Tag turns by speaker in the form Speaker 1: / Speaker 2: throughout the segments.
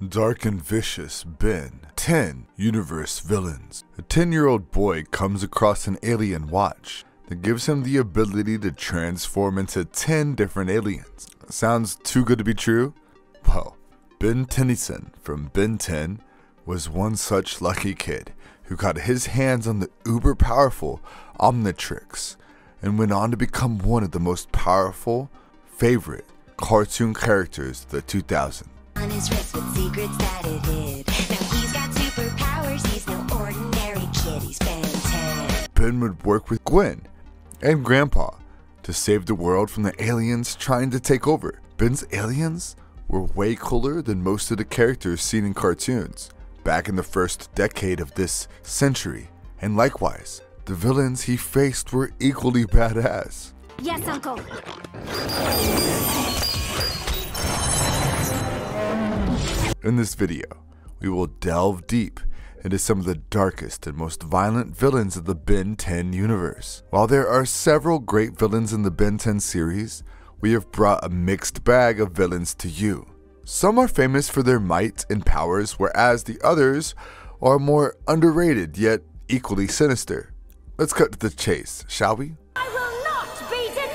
Speaker 1: Dark and vicious Ben 10 Universe Villains. A 10-year-old boy comes across an alien watch that gives him the ability to transform into 10 different aliens. Sounds too good to be true? Well, Ben Tennyson from Ben 10 was one such lucky kid who got his hands on the uber-powerful Omnitrix and went on to become one of the most powerful, favorite cartoon characters of the 2000s.
Speaker 2: On his wrist with secrets that it hid. Now he's got superpowers, he's no ordinary kid, he's Ben 10.
Speaker 1: Ben would work with Gwen and Grandpa to save the world from the aliens trying to take over. Ben's aliens were way cooler than most of the characters seen in cartoons back in the first decade of this century, and likewise, the villains he faced were equally badass.
Speaker 2: Yes, Uncle.
Speaker 1: In this video, we will delve deep into some of the darkest and most violent villains of the Ben 10 universe. While there are several great villains in the Ben 10 series, we have brought a mixed bag of villains to you. Some are famous for their might and powers, whereas the others are more underrated yet equally sinister. Let's cut to the chase, shall we?
Speaker 2: I will not be denied!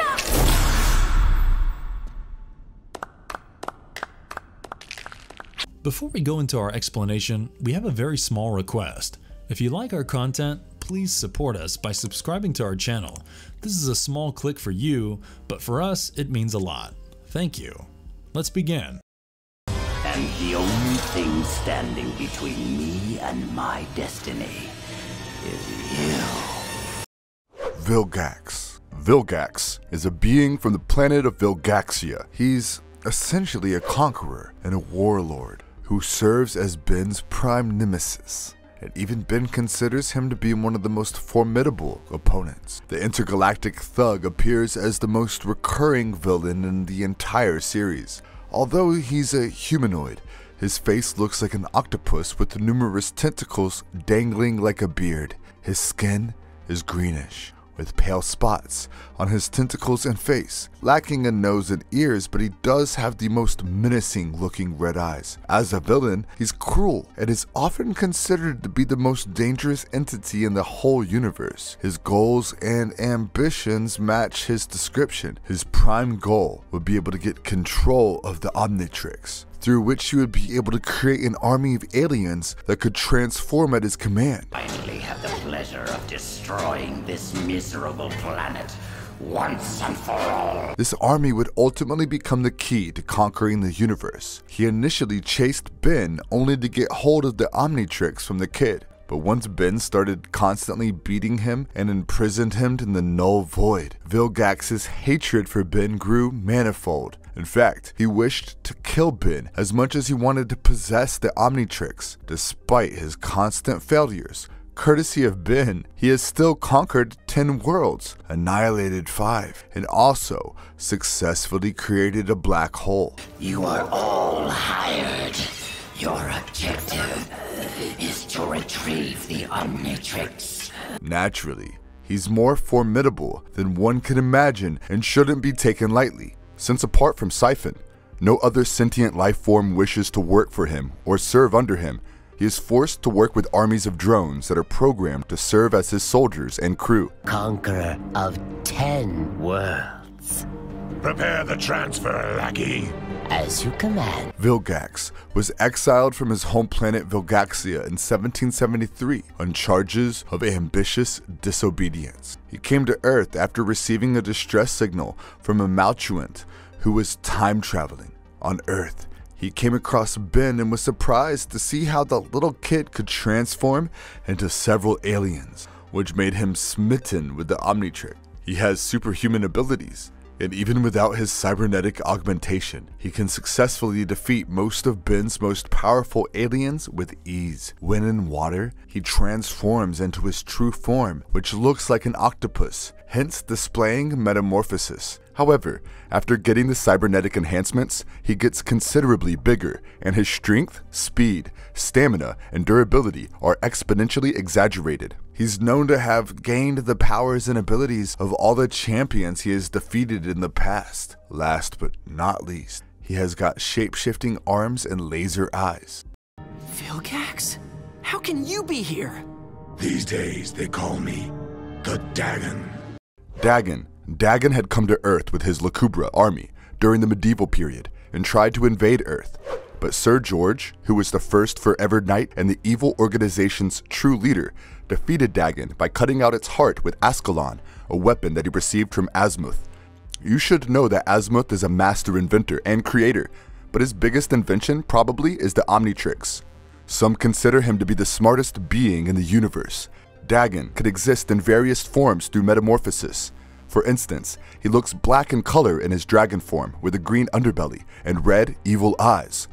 Speaker 3: Before we go into our explanation, we have a very small request. If you like our content, please support us by subscribing to our channel. This is a small click for you, but for us, it means a lot. Thank you. Let's begin.
Speaker 4: And the only thing standing between me and my destiny is you.
Speaker 1: Vilgax. Vilgax is a being from the planet of Vilgaxia. He's essentially a conqueror and a warlord who serves as Ben's prime nemesis, and even Ben considers him to be one of the most formidable opponents. The intergalactic thug appears as the most recurring villain in the entire series. Although he's a humanoid, his face looks like an octopus with numerous tentacles dangling like a beard. His skin is greenish, with pale spots on his tentacles and face, lacking a nose and ears, but he does have the most menacing looking red eyes. As a villain, he's cruel and is often considered to be the most dangerous entity in the whole universe. His goals and ambitions match his description. His prime goal would be able to get control of the Omnitrix, through which he would be able to create an army of aliens that could transform at his command.
Speaker 4: Finally have the pleasure of destroying this miserable planet once and for all.
Speaker 1: This army would ultimately become the key to conquering the universe. He initially chased Ben only to get hold of the Omnitrix from the kid. But once Ben started constantly beating him and imprisoned him in the null void, Vilgax's hatred for Ben grew manifold. In fact, he wished to kill Ben as much as he wanted to possess the Omnitrix. Despite his constant failures, courtesy of Ben, he has still conquered 10 worlds, annihilated 5, and also successfully created a black hole.
Speaker 4: You are all hired. Your objective is to retrieve the Omnitrix.
Speaker 1: Naturally, he's more formidable than one can imagine and shouldn't be taken lightly, since apart from Siphon, no other sentient life form wishes to work for him or serve under him. He is forced to work with armies of drones that are programmed to serve as his soldiers and crew.
Speaker 4: Conqueror of 10 worlds.
Speaker 5: Prepare the transfer, lackey.
Speaker 4: As you command.
Speaker 1: Vilgax was exiled from his home planet Vilgaxia in 1773 on charges of ambitious disobedience. He came to Earth after receiving a distress signal from a Malchuant who was time traveling. On Earth, he came across Ben and was surprised to see how the little kid could transform into several aliens, which made him smitten with the Omnitrix. He has superhuman abilities, and even without his cybernetic augmentation, he can successfully defeat most of Ben's most powerful aliens with ease. When in water, he transforms into his true form, which looks like an octopus, hence displaying metamorphosis. However, after getting the cybernetic enhancements, he gets considerably bigger, and his strength, speed, stamina, and durability are exponentially exaggerated. He's known to have gained the powers and abilities of all the champions he has defeated in the past. Last but not least, He has got shape-shifting arms and laser eyes.
Speaker 6: Vilgax? How can you be here?
Speaker 5: These days they call me the Dagon.
Speaker 1: Dagon had come to Earth with his Lacubra army during the medieval period and tried to invade Earth. But Sir George, who was the first forever knight and the evil organization's true leader, defeated Dagon by cutting out its heart with Ascalon, a weapon that he received from Asmuth. You should know that Asmuth is a master inventor and creator, but his biggest invention probably is the Omnitrix. Some consider him to be the smartest being in the universe. Dagon could exist in various forms through metamorphosis. For instance, he looks black in color in his dragon form with a green underbelly and red, evil eyes.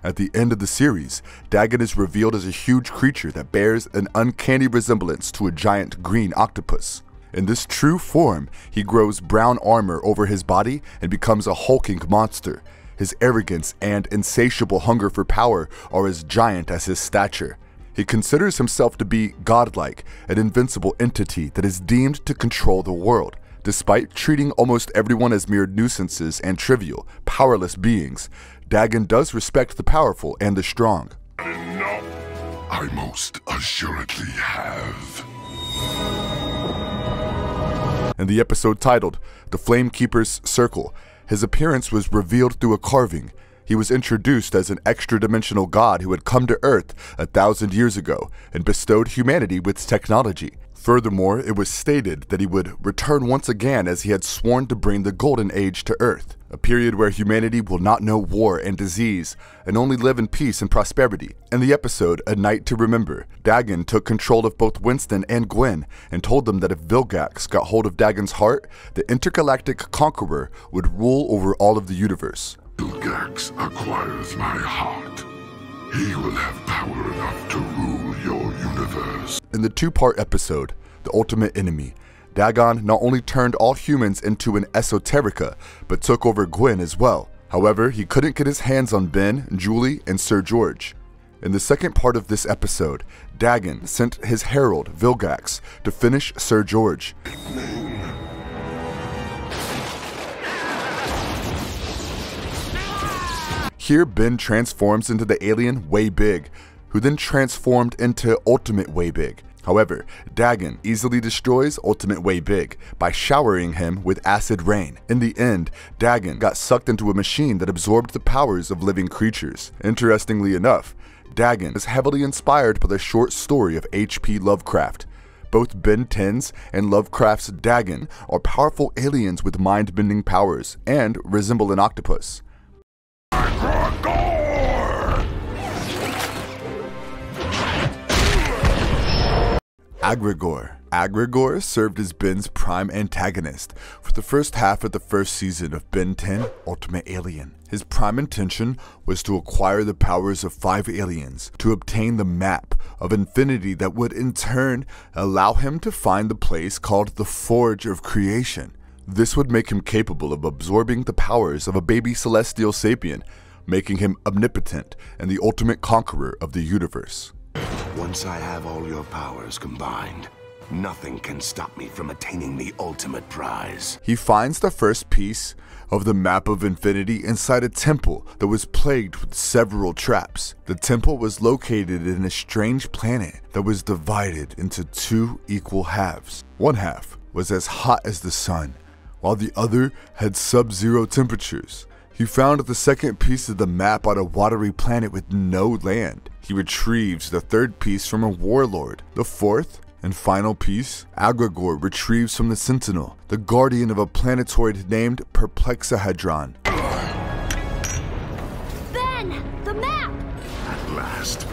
Speaker 1: At the end of the series, Dagon is revealed as a huge creature that bears an uncanny resemblance to a giant green octopus. In this true form, he grows brown armor over his body and becomes a hulking monster. His arrogance and insatiable hunger for power are as giant as his stature. He considers himself to be godlike, an invincible entity that is deemed to control the world. Despite treating almost everyone as mere nuisances and trivial, powerless beings, Dagon does respect the powerful and the strong.
Speaker 5: Enough. I most assuredly have.
Speaker 1: In the episode titled The Flamekeeper's Circle, his appearance was revealed through a carving. He was introduced as an extra-dimensional god who had come to Earth 1,000 years ago and bestowed humanity with technology. Furthermore, it was stated that he would return once again as he had sworn to bring the Golden Age to Earth, a period where humanity will not know war and disease and only live in peace and prosperity. In the episode A Night to Remember, Dagon took control of both Winston and Gwen and told them that if Vilgax got hold of Dagon's heart, the intergalactic conqueror would rule over all of the universe.
Speaker 5: Vilgax acquires my heart. He will have power enough to rule your universe.
Speaker 1: In the two-part episode, The Ultimate Enemy, Dagon not only turned all humans into an esoterica, but took over Gwen as well. However, he couldn't get his hands on Ben, Julie, and Sir George. In the second part of this episode, Dagon sent his herald, Vilgax, to finish Sir George. Here, Ben transforms into the alien Way-Big, who then transformed into Ultimate Way-Big. However, Dagon easily destroys Ultimate Way-Big by showering him with acid rain. In the end, Dagon got sucked into a machine that absorbed the powers of living creatures. Interestingly enough, Dagon is heavily inspired by the short story of H.P. Lovecraft. Both Ben 10's and Lovecraft's Dagon are powerful aliens with mind-bending powers and resemble an octopus. Agregor served as Ben's prime antagonist for the first half of the first season of Ben 10 Ultimate Alien. His prime intention was to acquire the powers of 5 aliens to obtain the map of infinity that would in turn allow him to find the place called the Forge of Creation. This would make him capable of absorbing the powers of a baby celestial sapien, making him omnipotent and the ultimate conqueror of the universe.
Speaker 7: Once I have all your powers combined, nothing can stop me from attaining the ultimate prize.
Speaker 1: He finds the first piece of the map of infinity inside a temple that was plagued with several traps. The temple was located in a strange planet that was divided into 2 equal halves. One half was as hot as the sun, while the other had sub-zero temperatures. He found the second piece of the map on a watery planet with no land. He retrieves the third piece from a warlord. The fourth and final piece, Agregor retrieves from the Sentinel, the guardian of a planetoid named Perplexahedron.
Speaker 8: Ben! The map!
Speaker 7: At last,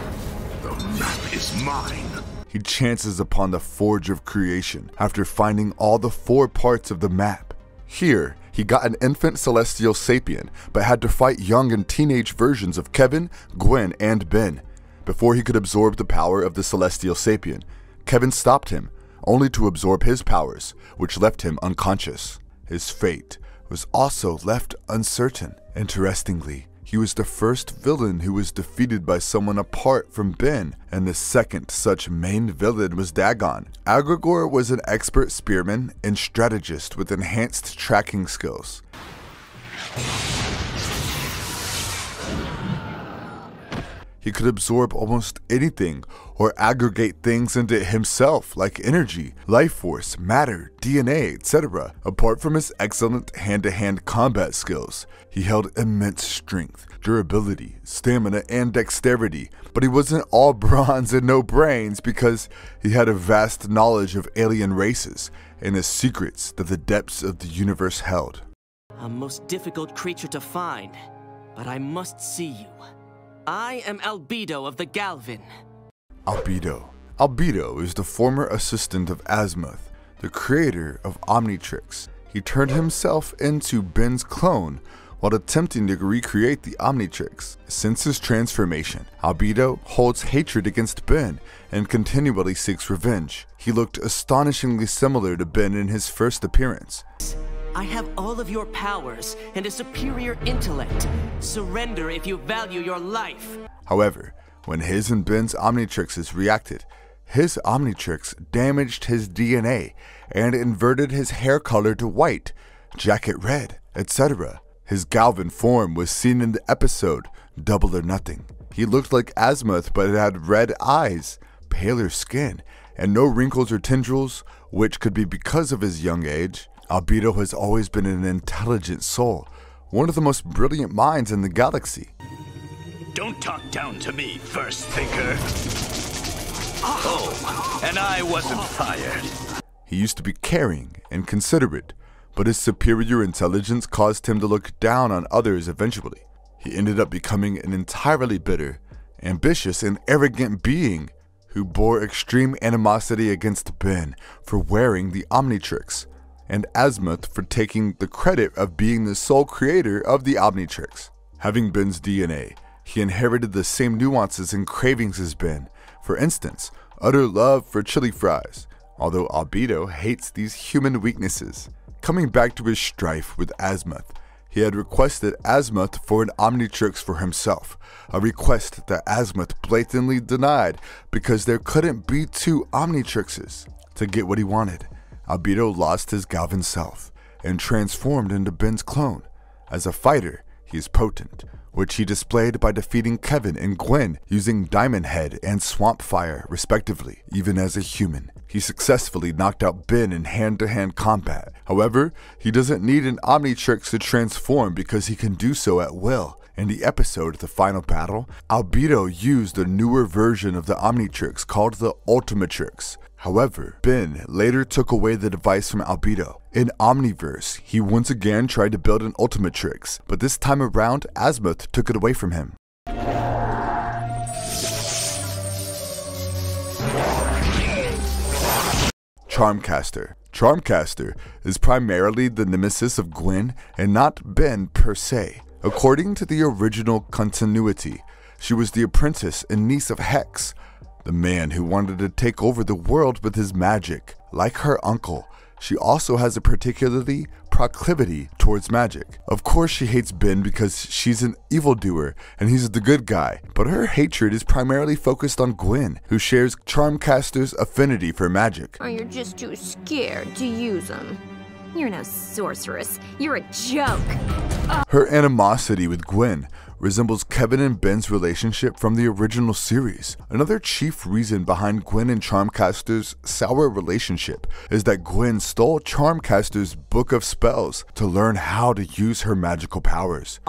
Speaker 7: the map is mine.
Speaker 1: He chances upon the Forge of Creation after finding all the 4 parts of the map. Here, he got an infant celestial sapien, but had to fight young and teenage versions of Kevin, Gwen, and Ben. Before he could absorb the power of the celestial sapien, Kevin stopped him, only to absorb his powers, which left him unconscious. His fate was also left uncertain. Interestingly, he was the first villain who was defeated by someone apart from Ben, and the second such main villain was Dagon. Agregor was an expert spearman and strategist with enhanced tracking skills. He could absorb almost anything or aggregate things into himself like energy, life force, matter, DNA, etc. Apart from his excellent hand-to-hand combat skills, he held immense strength, durability, stamina, and dexterity, but he wasn't all bronze and no brains because he had a vast knowledge of alien races and the secrets that the depths of the universe held.
Speaker 6: A most difficult creature to find, but I must see you. I am Albedo of the Galvin.
Speaker 1: Albedo. Albedo is the former assistant of Azimuth, the creator of Omnitrix. He turned himself into Ben's clone while attempting to recreate the Omnitrix. Since his transformation, Albedo holds hatred against Ben and continually seeks revenge. He looked astonishingly similar to Ben in his first appearance.
Speaker 6: I have all of your powers and a superior intellect. Surrender if you value your life.
Speaker 1: However, when his and Ben's Omnitrixes reacted, his Omnitrix damaged his DNA and inverted his hair color to white, jacket red, etc. His Galvin form was seen in the episode Double or Nothing. He looked like Azimuth but had red eyes, paler skin, and no wrinkles or tendrils, which could be because of his young age. Albedo has always been an intelligent soul, one of the most brilliant minds in the galaxy.
Speaker 9: Don't talk down to me, first thinker. Oh, and I wasn't fired.
Speaker 1: He used to be caring and considerate, but his superior intelligence caused him to look down on others eventually. He ended up becoming an entirely bitter, ambitious, and arrogant being who bore extreme animosity against Ben for wearing the Omnitrix, and Azimuth for taking the credit of being the sole creator of the Omnitrix. Having Ben's DNA, he inherited the same nuances and cravings as Ben. For instance, utter love for chili fries, although Albedo hates these human weaknesses. Coming back to his strife with Azimuth, he had requested Azimuth for an Omnitrix for himself, a request that Azimuth blatantly denied because there couldn't be two Omnitrixes. To get what he wanted, Albedo lost his Galvin self and transformed into Ben's clone. As a fighter, he is potent, which he displayed by defeating Kevin and Gwen using Diamond Head and Swamp Fire, respectively. Even as a human, he successfully knocked out Ben in hand-to-hand combat. However, he doesn't need an Omnitrix to transform because he can do so at will. In the episode The Final Battle, Albedo used a newer version of the Omnitrix called the Ultimatrix. However, Ben later took away the device from Albedo. In Omniverse, he once again tried to build an Ultimatrix, but this time around, Azimuth took it away from him. Charmcaster. Charmcaster is primarily the nemesis of Gwen and not Ben per se. According to the original continuity, she was the apprentice and niece of Hex, the man who wanted to take over the world with his magic. Like her uncle, she also has a particularly proclivity towards magic. Of course she hates Ben because she's an evildoer and he's the good guy, but her hatred is primarily focused on Gwen, who shares Charmcaster's affinity for magic.
Speaker 8: Or you're just too scared to use them. You're no sorceress. You're a joke.
Speaker 1: Her animosity with Gwen resembles Kevin and Ben's relationship from the original series. Another chief reason behind Gwen and Charmcaster's sour relationship is that Gwen stole Charmcaster's book of spells to learn how to use her magical powers.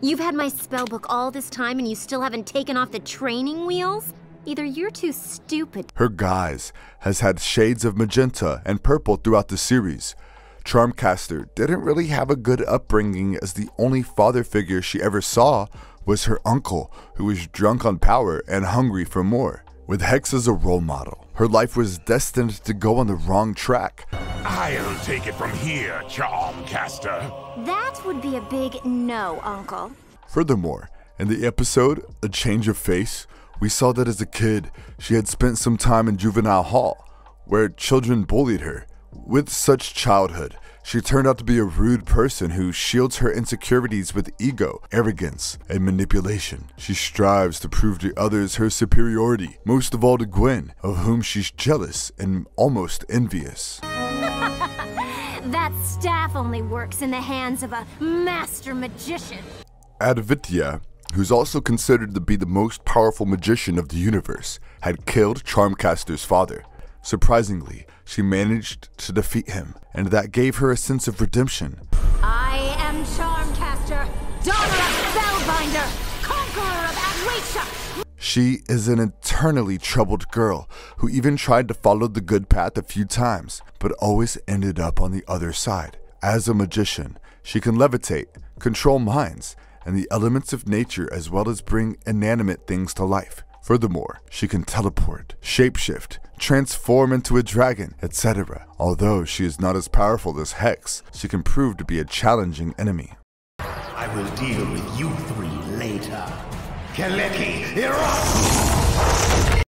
Speaker 8: You've had my spellbook all this time and you still haven't taken off the training wheels? Either you're too stupid.
Speaker 1: Her guise has had shades of magenta and purple throughout the series. Charmcaster didn't really have a good upbringing, as the only father figure she ever saw was her uncle, who was drunk on power and hungry for more. With Hex as a role model, her life was destined to go on the wrong track.
Speaker 5: I'll take it from here, Charmcaster.
Speaker 8: That would be a big no, Uncle.
Speaker 1: Furthermore, in the episode A Change of Face, we saw that as a kid, she had spent some time in juvenile hall, where children bullied her. With such childhood, she turned out to be a rude person who shields her insecurities with ego, arrogance, and manipulation. She strives to prove to others her superiority, most of all to Gwen, of whom she's jealous and almost envious.
Speaker 8: That staff only works in the hands of a master magician.
Speaker 1: Advitya who's also considered to be the most powerful magician of the universe, had killed Charmcaster's father. Surprisingly, she managed to defeat him, and that gave her a sense of redemption.
Speaker 2: I am Charmcaster, daughter of Spellbinder, conqueror of Adwaita.
Speaker 1: She is an eternally troubled girl who even tried to follow the good path a few times, but always ended up on the other side. As a magician, she can levitate, control minds, and the elements of nature as well as bring inanimate things to life. Furthermore, she can teleport, shapeshift, transform into a dragon, etc. Although she is not as powerful as Hex, she can prove to be a challenging enemy.
Speaker 10: I will deal with you three later. Kaleki, erupt!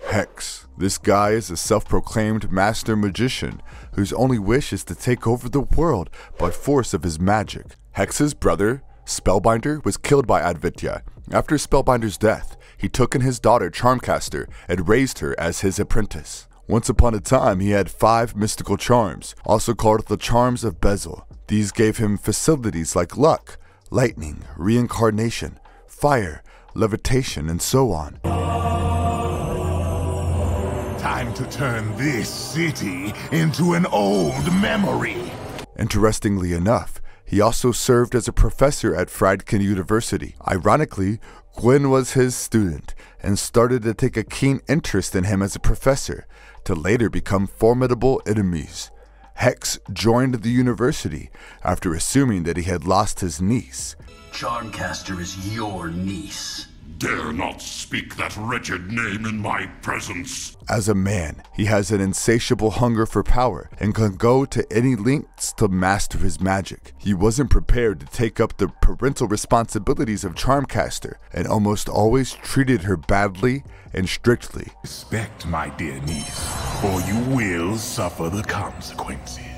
Speaker 1: Hex. This guy is a self-proclaimed master magician whose only wish is to take over the world by force of his magic. Hex's brother, Spellbinder, was killed by Adwaita. After Spellbinder's death, he took in his daughter Charmcaster and raised her as his apprentice. Once upon a time, he had 5 mystical charms, also called the Charms of Bezel. These gave him facilities like luck, lightning, reincarnation, fire, levitation, and so on.
Speaker 5: Time to turn this city into an old memory.
Speaker 1: Interestingly enough, he also served as a professor at Friedkin University. Ironically, Gwyn was his student and started to take a keen interest in him as a professor, to later become formidable enemies. Hex joined the university after assuming that he had lost his niece.
Speaker 9: Charmcaster is your niece.
Speaker 5: Dare not speak that wretched name in my presence.
Speaker 1: As a man, he has an insatiable hunger for power and can go to any lengths to master his magic. He wasn't prepared to take up the parental responsibilities of Charmcaster and almost always treated her badly and strictly.
Speaker 5: Respect my dear niece, or you will suffer the consequences.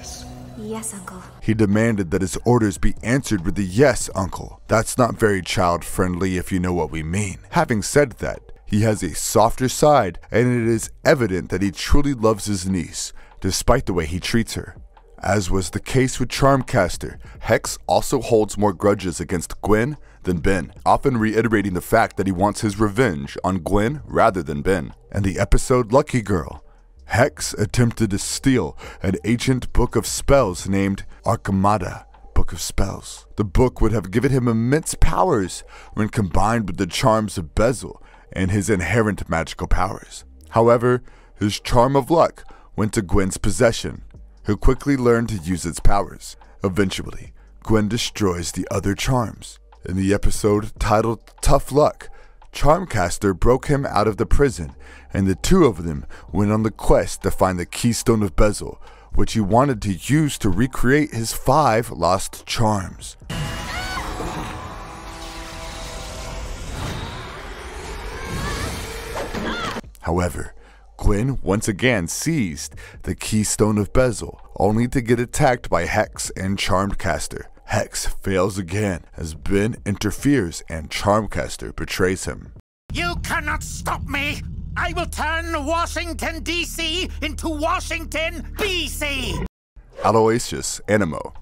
Speaker 8: Yes, Uncle.
Speaker 1: He demanded that his orders be answered with a yes, Uncle. That's not very child-friendly if you know what we mean. Having said that, he has a softer side, and it is evident that he truly loves his niece, despite the way he treats her. As was the case with Charmcaster, Hex also holds more grudges against Gwyn than Ben, often reiterating the fact that he wants his revenge on Gwyn rather than Ben. In the episode Lucky Girl, Hex attempted to steal an ancient book of spells named Arcamada, Book of Spells. The book would have given him immense powers when combined with the charms of Bezel and his inherent magical powers. However, his charm of luck went to Gwyn's possession, who quickly learned to use its powers. Eventually, Gwyn destroys the other charms. In the episode titled Tough Luck, Charmcaster broke him out of the prison, and the two of them went on the quest to find the Keystone of Bezel, which he wanted to use to recreate his 5 lost charms. However, Gwyn once again seized the Keystone of Bezel, only to get attacked by Hex and Charmcaster. Hex fails again as Ben interferes and Charmcaster betrays him.
Speaker 10: You cannot stop me! I will turn Washington, D.C. into Washington, B.C.
Speaker 1: Aloysius Animo.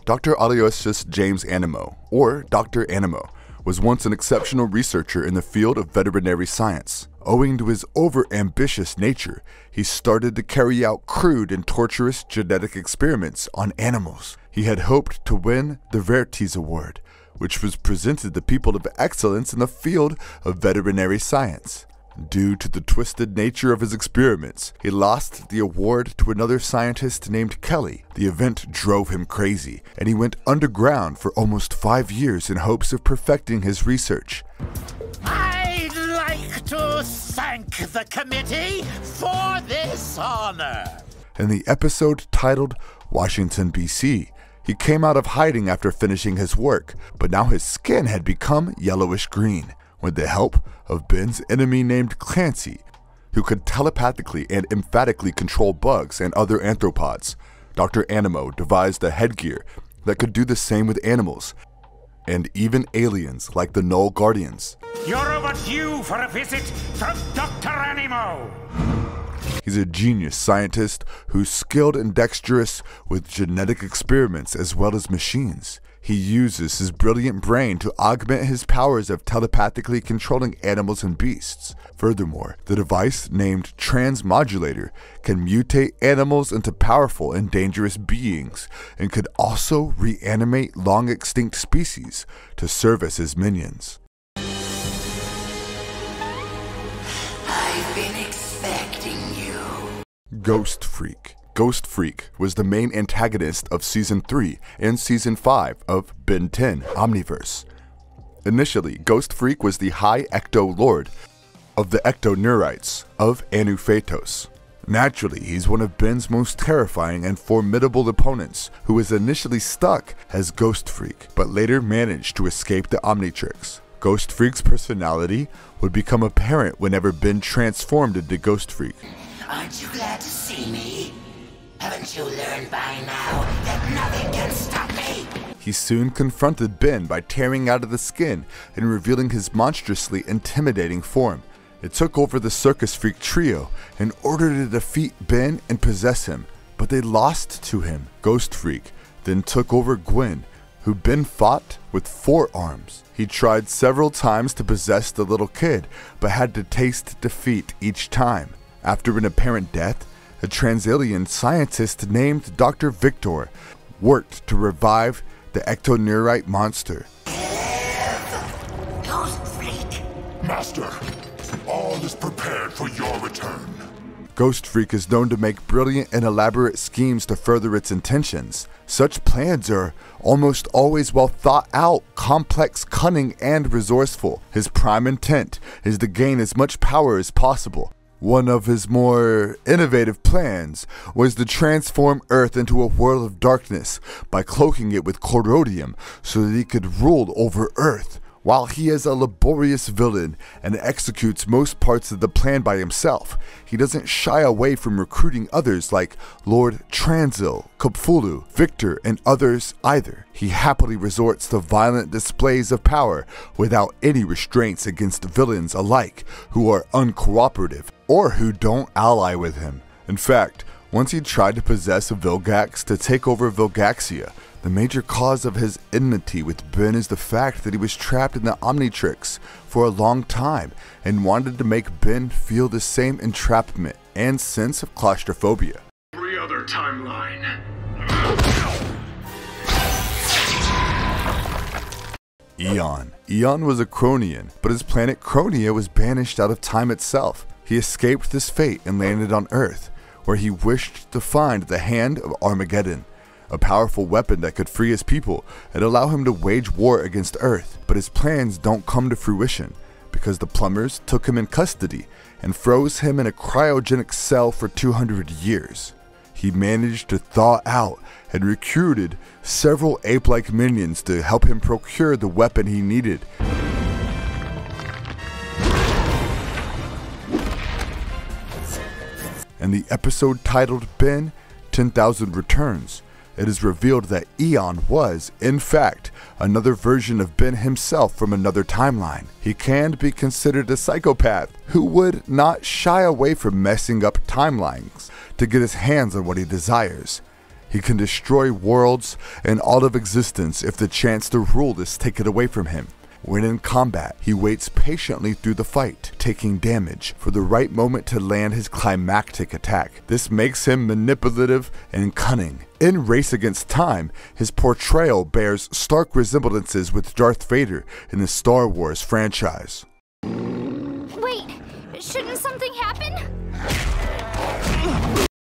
Speaker 1: Dr. Aloysius James Animo, or Dr. Animo, was once an exceptional researcher in the field of veterinary science. Owing to his over-ambitious nature, he started to carry out crude and torturous genetic experiments on animals. He had hoped to win the Vertes Award, which was presented to people of excellence in the field of veterinary science. Due to the twisted nature of his experiments, he lost the award to another scientist named Kelly. The event drove him crazy, and he went underground for almost 5 years in hopes of perfecting his research.
Speaker 10: I'd like to thank the committee for this honor.
Speaker 1: In the episode titled Washington, B.C., he came out of hiding after finishing his work, but now his skin had become yellowish-green. With the help of Ben's enemy named Clancy, who could telepathically and emphatically control bugs and other arthropods, Dr. Animo devised a headgear that could do the same with animals, and even aliens like the Null Guardians.
Speaker 10: You're overdue for a visit from Dr. Animo!
Speaker 1: He's a genius scientist who's skilled and dexterous with genetic experiments as well as machines. He uses his brilliant brain to augment his powers of telepathically controlling animals and beasts. Furthermore, the device, named Transmodulator, can mutate animals into powerful and dangerous beings, and could also reanimate long-extinct species to serve as his minions.
Speaker 4: I've been expecting you.
Speaker 1: Ghost Freak. Ghost Freak was the main antagonist of Season 3 and Season 5 of Ben 10 Omniverse. Initially, Ghost Freak was the High Ecto Lord of the Ecto-Neurites of Anu Phaetos. Naturally, he's one of Ben's most terrifying and formidable opponents, who was initially stuck as Ghost Freak, but later managed to escape the Omnitrix. Ghost Freak's personality would become apparent whenever Ben transformed into Ghost Freak.
Speaker 4: Aren't you glad to see me? Haven't you learned by now that nothing can stop me?
Speaker 1: He soon confronted Ben by tearing out of the skin and revealing his monstrously intimidating form. It took over the Circus Freak trio in order to defeat Ben and possess him, but they lost to him. Ghost Freak then took over Gwen, who Ben fought with 4 arms. He tried several times to possess the little kid, but had to taste defeat each time. After an apparent death, a Transalien scientist named Dr. Victor worked to revive the Ecto-Neurite monster.
Speaker 4: Ghost Freak.
Speaker 5: Master, all is prepared for your return.
Speaker 1: Ghost Freak is known to make brilliant and elaborate schemes to further its intentions. Such plans are almost always well thought out, complex, cunning, and resourceful. His prime intent is to gain as much power as possible. One of his more innovative plans was to transform Earth into a world of darkness by cloaking it with corrodium so that he could rule over Earth. While he is a laborious villain and executes most parts of the plan by himself, he doesn't shy away from recruiting others like Lord Transil, Cthulhu, Victor, and others either. He happily resorts to violent displays of power without any restraints against villains alike who are uncooperative or who don't ally with him. In fact, once he tried to possess a Vilgax to take over Vilgaxia. The major cause of his enmity with Ben is the fact that he was trapped in the Omnitrix for a long time and wanted to make Ben feel the same entrapment and sense of claustrophobia.
Speaker 5: Every other timeline.
Speaker 1: Eon. Eon was a Cronian, but his planet Cronia was banished out of time itself. He escaped this fate and landed on Earth, where he wished to find the Hand of Armageddon, a powerful weapon that could free his people and allow him to wage war against Earth. But his plans don't come to fruition because the plumbers took him in custody and froze him in a cryogenic cell for 200 years. He managed to thaw out and recruited several ape-like minions to help him procure the weapon he needed. In the episode titled Ben 10,000 Returns, it is revealed that Eon was, in fact, another version of Ben himself from another timeline. He can be considered a psychopath who would not shy away from messing up timelines to get his hands on what he desires. He can destroy worlds and all of existence if the chance to rule is taken away from him. When in combat, he waits patiently through the fight, taking damage for the right moment to land his climactic attack. This makes him manipulative and cunning. In Race Against Time, his portrayal bears stark resemblances with Darth Vader in the Star Wars franchise.
Speaker 8: Wait, shouldn't something happen?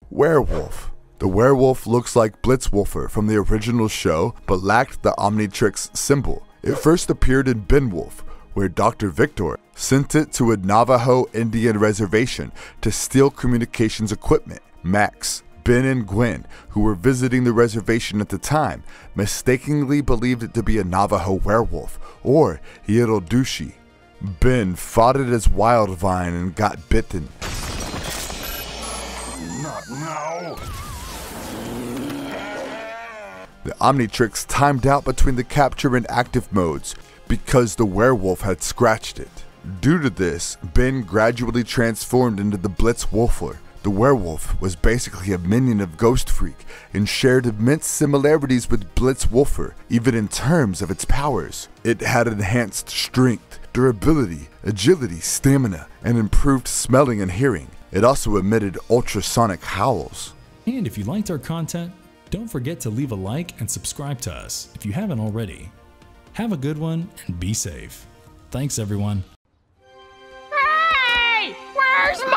Speaker 1: Werewolf. The werewolf looks like Blitzwolfer from the original show, but lacked the Omnitrix symbol. It first appeared in Beowulf, where Dr. Victor sent it to a Navajo Indian reservation to steal communications equipment. Max, Ben, and Gwen, who were visiting the reservation at the time, mistakenly believed it to be a Navajo werewolf, or Yiroldushi. Ben fought it as Wildvine and got bitten.
Speaker 5: Not now.
Speaker 1: The Omnitrix timed out between the capture and active modes because the werewolf had scratched it. Due to this, Ben gradually transformed into the Blitzwolfer, The werewolf was basically a minion of Ghost Freak and shared immense similarities with Blitzwolfer, even in terms of its powers. It had enhanced strength, durability, agility, stamina, and improved smelling and hearing. It also emitted ultrasonic howls.
Speaker 3: And if you liked our content, don't forget to leave a like and subscribe to us if you haven't already. Have a good one and be safe. Thanks everyone.
Speaker 10: Hey! Where's my